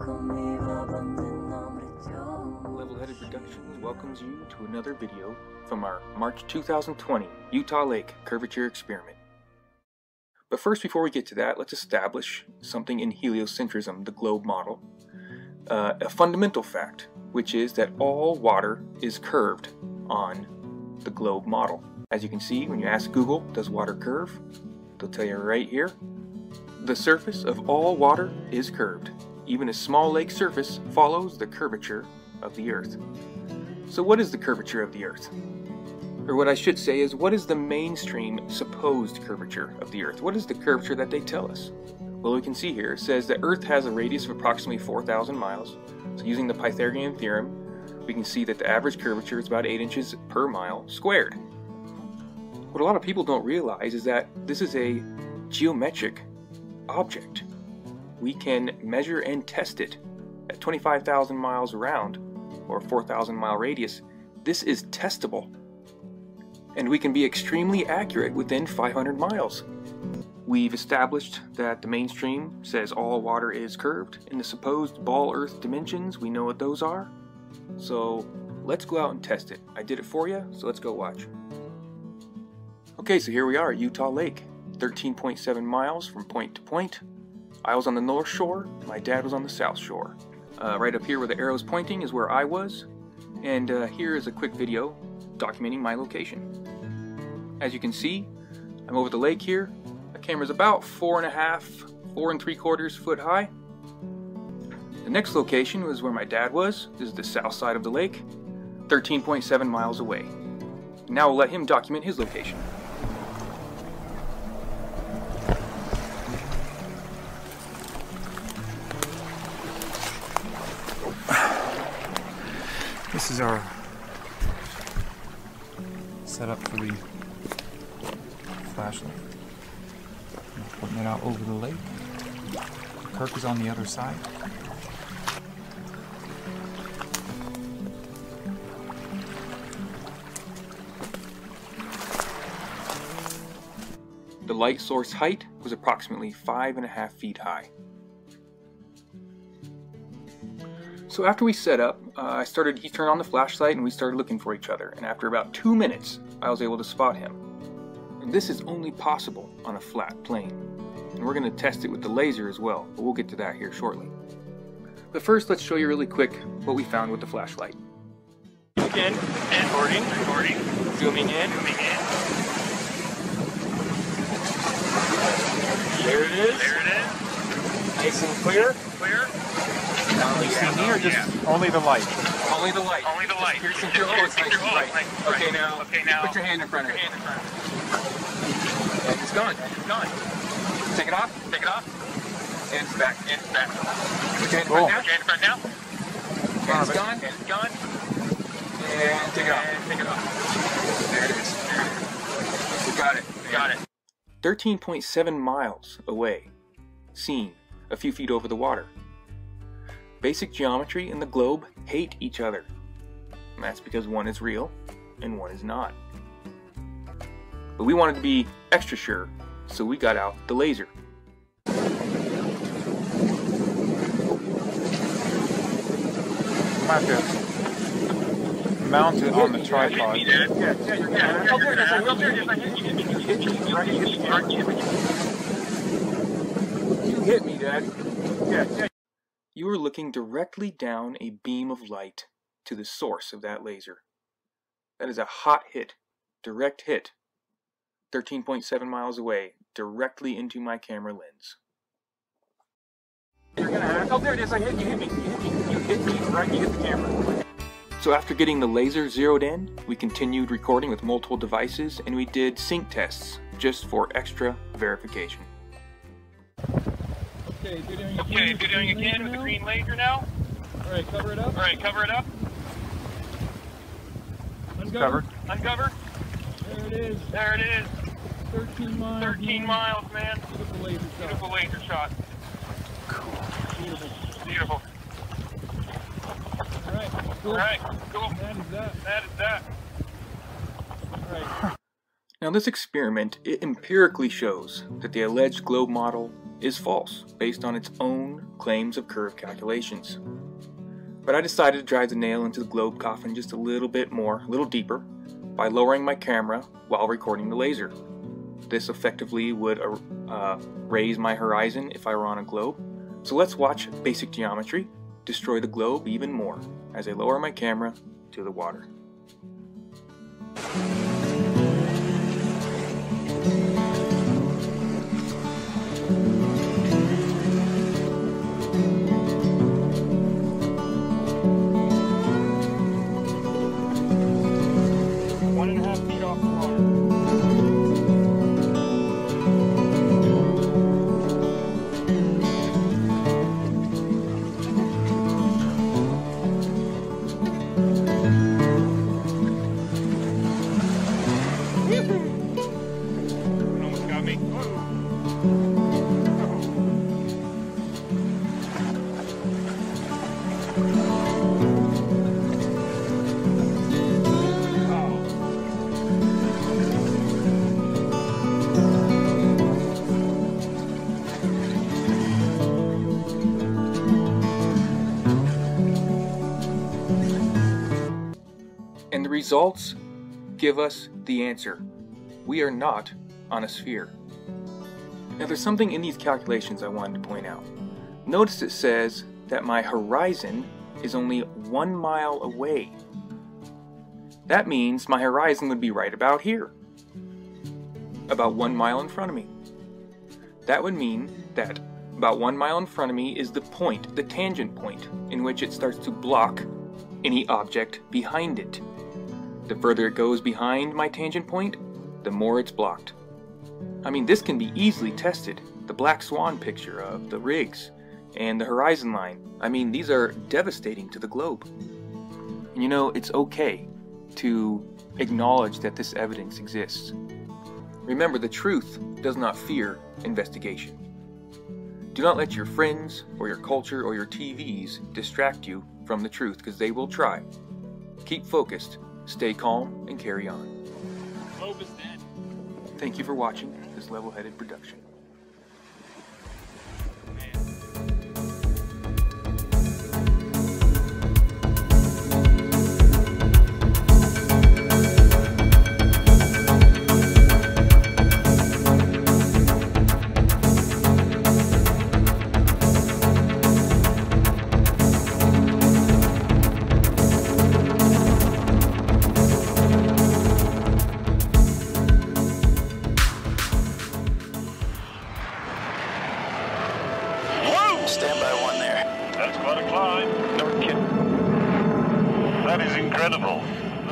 Level-Headed Productions welcomes you to another video from our March 2020 Utah Lake Curvature Experiment. But first, before we get to that, let's establish something in heliocentrism, the globe model. A fundamental fact, which is that all water is curved on the globe model. As you can see, when you ask Google, does water curve? They'll tell you right here. The surface of all water is curved. Even a small lake surface follows the curvature of the Earth. So what is the curvature of the Earth? Or what I should say is, what is the mainstream supposed curvature of the Earth? What is the curvature that they tell us? Well, we can see here, it says that Earth has a radius of approximately 4,000 miles. So using the Pythagorean theorem, we can see that the average curvature is about 8 inches per mile squared. What a lot of people don't realize is that this is a geometric object. We can measure and test it at 25,000 miles around, or 4,000 mile radius. This is testable, and we can be extremely accurate within 500 miles. We've established that the mainstream says all water is curved. In the supposed ball Earth dimensions, we know what those are. So let's go out and test it. I did it for you, so let's go watch. Okay, so here we are at Utah Lake, 13.7 miles from point to point. I was on the north shore, my dad was on the south shore. Right up here where the arrow's pointing is where I was, and here is a quick video documenting my location. As you can see, I'm over the lake here. The camera's about 4 3/4 foot high. The next location was where my dad was. This is the south side of the lake, 13.7 miles away. Now we'll let him document his location. This is our setup for the flashlight. I'm putting it out over the lake. Kirk is on the other side. The light source height was approximately 5.5 feet high. So after we set up, he turned on the flashlight and we started looking for each other. And after about 2 minutes, I was able to spot him. And this is only possible on a flat plane. And we're going to test it with the laser as well, but we'll get to that here shortly. But first, let's show you really quick what we found with the flashlight. In, recording, zooming in. There it is. Nice and clear. You see me or just only the light? Only the light. Piercing through. Oh, it's nice and bright. Okay, now put your hand in front of it. And it's gone. Take it off. And it's back. Put your hand in front now. And it's gone. And take it off. There it is. We got it. 13.7 miles away. Seen a few feet over the water. Basic geometry and the globe hate each other. And that's because one is real and one is not. But we wanted to be extra sure, so we got out the laser. Might have to mount it on the tripod. You hit me, Dad. Yeah. You are looking directly down a beam of light to the source of that laser. That is a hot hit, direct hit, 13.7 miles away, directly into my camera lens. You're gonna have, oh, there it is, you hit me, you hit the camera. So after getting the laser zeroed in, we continued recording with multiple devices and we did sync tests, just for extra verification. Okay, videoing again with the green laser now. Alright, cover it up. Covered. Uncover. There it is. 13 miles, man. Beautiful laser shot. Cool. Beautiful. Alright, cool. That is that. Alright. Now this experiment, it empirically shows that the alleged globe model is false based on its own claims of curve calculations. But I decided to drive the nail into the globe coffin just a little bit more, a little deeper, by lowering my camera while recording the laser. This effectively would raise my horizon if I were on a globe. So let's watch basic geometry destroy the globe even more as I lower my camera to the water. And the results give us the answer. We are not on a sphere. Now there's something in these calculations I wanted to point out. Notice it says that my horizon is only 1 mile away. That means my horizon would be right about here, about 1 mile in front of me. That would mean that about 1 mile in front of me is the point, the tangent point, in which it starts to block any object behind it. The further it goes behind my tangent point, the more it's blocked. I mean, this can be easily tested. The black swan picture of the rigs and the horizon line. I mean, these are devastating to the globe. And you know, it's okay to acknowledge that this evidence exists. Remember, the truth does not fear investigation. Do not let your friends or your culture or your TVs distract you from the truth, because they will try. Keep focused, stay calm, and carry on. Globe is dead. Thank you for watching this level-headed production. Stand by one there. That's quite a climb. No kidding. That is incredible.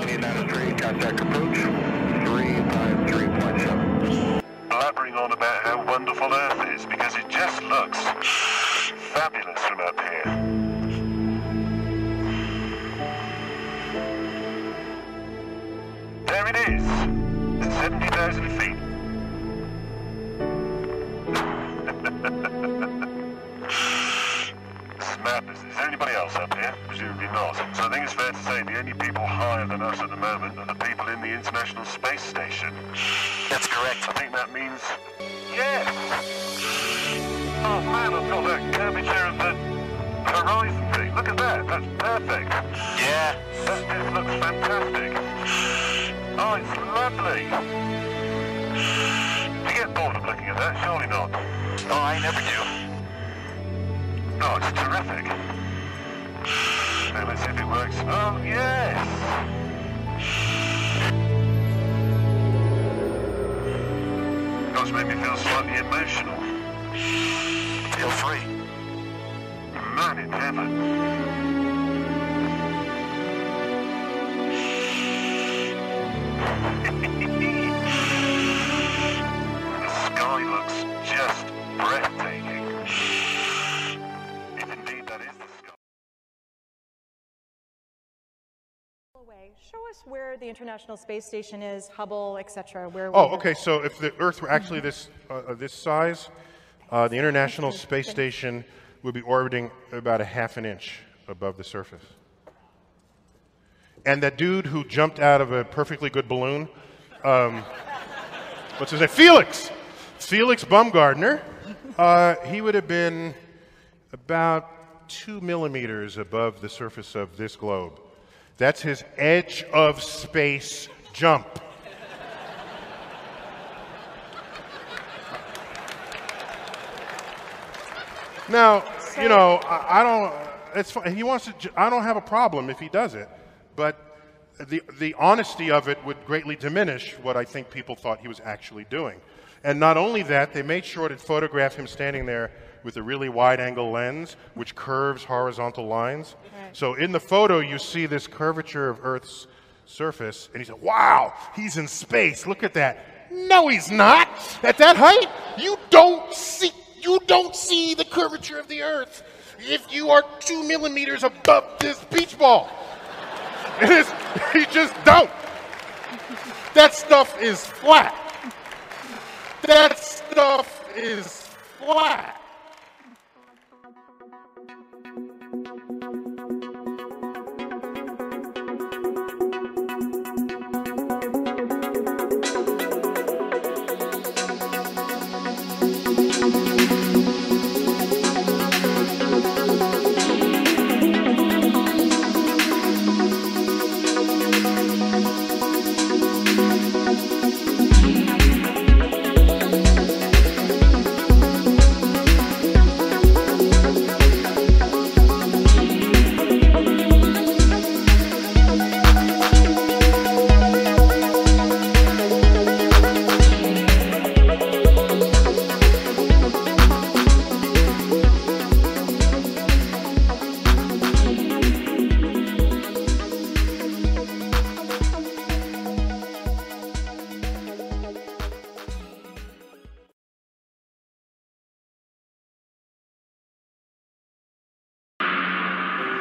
United Street, contact approach 353.7. Blabbering on about how wonderful Earth is because it just looks fabulous from up here. There it is, at 70,000 feet. Madness. Is there anybody else up here? Presumably not. So I think it's fair to say the only people higher than us at the moment are the people in the International Space Station. That's correct. I think that means... yes! Oh man, I've got that curvature of the horizon thing. Look at that. That's perfect. Yeah. This looks fantastic. Oh, it's lovely. Do you get bored of looking at that? Surely not. Oh, I never do. Oh, it's terrific. Now let's see if it works. Oh, yes! That's made me feel slightly emotional. Feel free. Man in heaven. The sky looks just breathtaking. Show us where the International Space Station is, Hubble, etc. Okay. So if the Earth were actually this size, the International Space Station would be orbiting about a half an inch above the surface. And that dude who jumped out of a perfectly good balloon, what's his name? Felix Baumgartner. He would have been about 2 millimeters above the surface of this globe. That's his edge of space jump. Now, you know, I don't. It's fine. He wants to. I don't have a problem if he does it, but the honesty of it would greatly diminish what I think people thought he was actually doing. And not only that, they made sure to photograph him standing there with a really wide-angle lens, which curves horizontal lines. Right. So in the photo, you see this curvature of Earth's surface, and he said, "Wow, he's in space. Look at that." No, he's not. At that height, you don't see the curvature of the Earth if you are 2 millimeters above this beach ball. You just don't. That stuff is flat. That stuff is flat.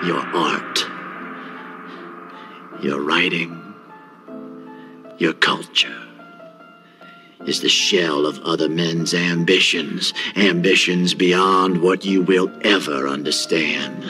Your art, your writing, your culture is the shell of other men's ambitions, ambitions beyond what you will ever understand.